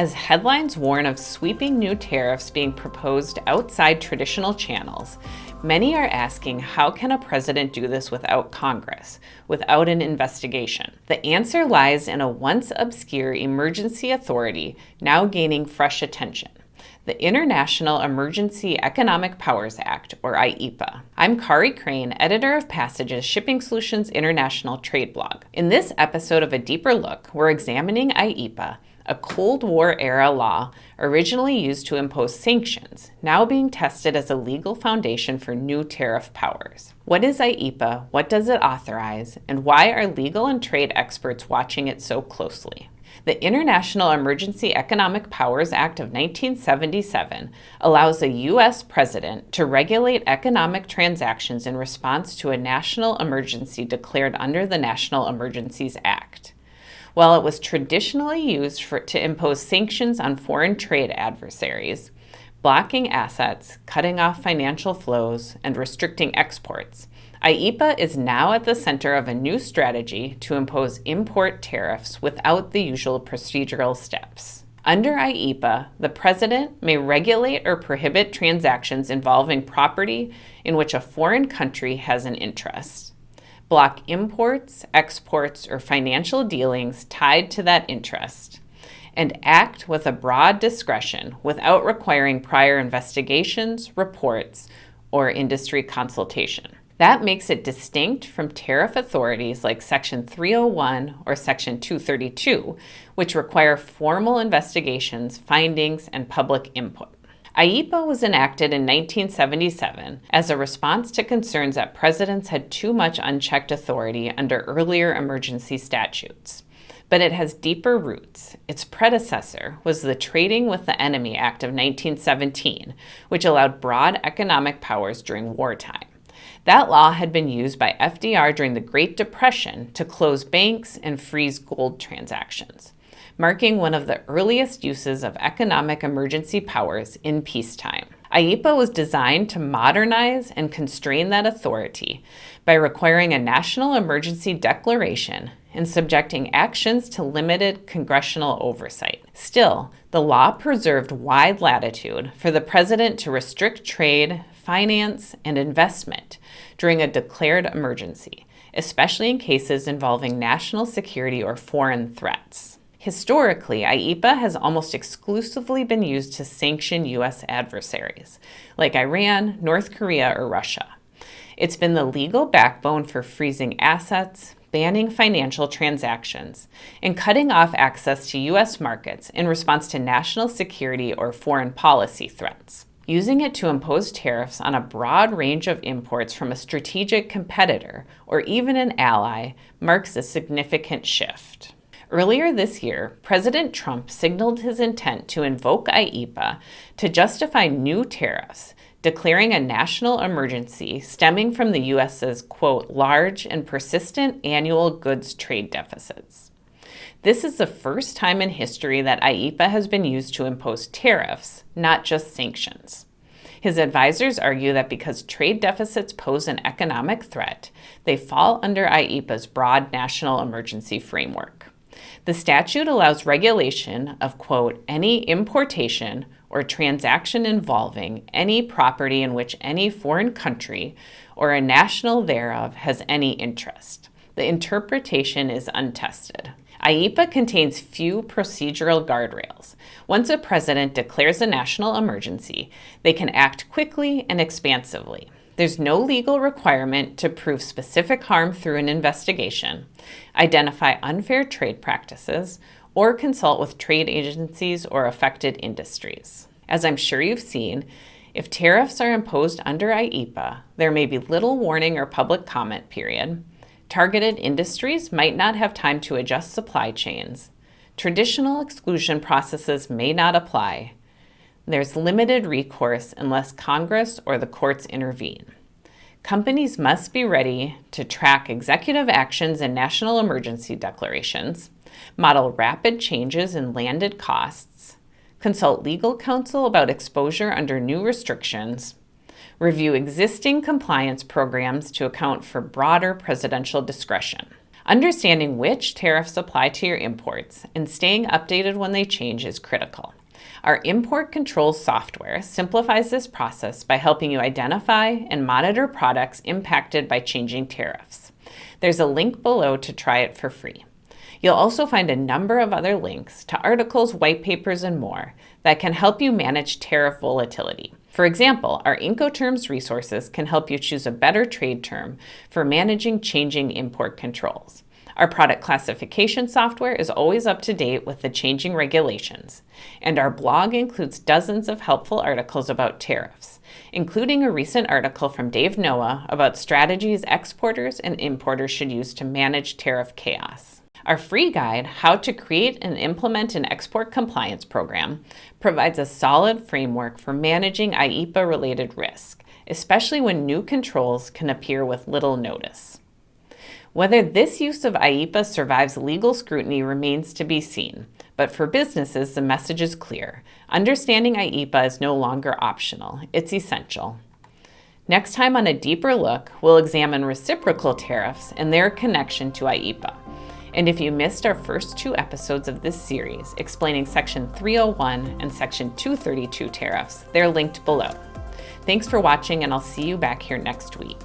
As headlines warn of sweeping new tariffs being proposed outside traditional channels, many are asking, how can a president do this without Congress, without an investigation? The answer lies in a once obscure emergency authority now gaining fresh attention: the International Emergency Economic Powers Act, or IEEPA. I'm Kari Crane, editor of Passage's Shipping Solutions International Trade blog. In this episode of A Deeper Look, we're examining IEEPA, a Cold War-era law originally used to impose sanctions, now being tested as a legal foundation for new tariff powers. What is IEEPA, what does it authorize, and why are legal and trade experts watching it so closely? The International Emergency Economic Powers Act of 1977 allows a U.S. president to regulate economic transactions in response to a national emergency declared under the National Emergencies Act. While it was traditionally used to impose sanctions on foreign trade adversaries, blocking assets, cutting off financial flows, and restricting exports, IEEPA is now at the center of a new strategy to impose import tariffs without the usual procedural steps. Under IEEPA, the president may regulate or prohibit transactions involving property in which a foreign country has an interest, block imports, exports, or financial dealings tied to that interest, and act with a broad discretion without requiring prior investigations, reports, or industry consultation. That makes it distinct from tariff authorities like Section 301 or Section 232, which require formal investigations, findings, and public input. IEEPA was enacted in 1977 as a response to concerns that presidents had too much unchecked authority under earlier emergency statutes. But it has deeper roots. Its predecessor was the Trading with the Enemy Act of 1917, which allowed broad economic powers during wartime. That law had been used by FDR during the Great Depression to close banks and freeze gold transactions, marking one of the earliest uses of economic emergency powers in peacetime. IEEPA was designed to modernize and constrain that authority by requiring a national emergency declaration and subjecting actions to limited congressional oversight. Still, the law preserved wide latitude for the president to restrict trade, finance, and investment during a declared emergency, especially in cases involving national security or foreign threats. Historically, IEEPA has almost exclusively been used to sanction U.S. adversaries, like Iran, North Korea, or Russia. It's been the legal backbone for freezing assets, banning financial transactions, and cutting off access to U.S. markets in response to national security or foreign policy threats. Using it to impose tariffs on a broad range of imports from a strategic competitor or even an ally marks a significant shift. Earlier this year, President Trump signaled his intent to invoke IEEPA to justify new tariffs, declaring a national emergency stemming from the U.S.'s, quote, large and persistent annual goods trade deficits. This is the first time in history that IEEPA has been used to impose tariffs, not just sanctions. His advisors argue that because trade deficits pose an economic threat, they fall under IEEPA's broad national emergency framework. The statute allows regulation of, quote, any importation or transaction involving any property in which any foreign country or a national thereof has any interest. The interpretation is untested. IEEPA contains few procedural guardrails. Once a president declares a national emergency, they can act quickly and expansively. There's no legal requirement to prove specific harm through an investigation, identify unfair trade practices, or consult with trade agencies or affected industries. As I'm sure you've seen, if tariffs are imposed under IEEPA, there may be little warning or public comment period. Targeted industries might not have time to adjust supply chains. Traditional exclusion processes may not apply. There's limited recourse unless Congress or the courts intervene. Companies must be ready to track executive actions and national emergency declarations, model rapid changes in landed costs, consult legal counsel about exposure under new restrictions, review existing compliance programs to account for broader presidential discretion. Understanding which tariffs apply to your imports and staying updated when they change is critical. Our import controls software simplifies this process by helping you identify and monitor products impacted by changing tariffs. There's a link below to try it for free. You'll also find a number of other links to articles, white papers, and more that can help you manage tariff volatility. For example, our Incoterms resources can help you choose a better trade term for managing changing import controls. Our product classification software is always up to date with the changing regulations, and our blog includes dozens of helpful articles about tariffs, including a recent article from Dave Noah about strategies exporters and importers should use to manage tariff chaos. Our free guide, How to Create and Implement an Export Compliance Program, provides a solid framework for managing IEEPA-related risk, especially when new controls can appear with little notice. Whether this use of IEEPA survives legal scrutiny remains to be seen, but for businesses, the message is clear. Understanding IEEPA is no longer optional, it's essential. Next time on A Deeper Look, we'll examine reciprocal tariffs and their connection to IEEPA. And if you missed our first 2 episodes of this series explaining Section 301 and Section 232 tariffs, they're linked below. Thanks for watching, and I'll see you back here next week.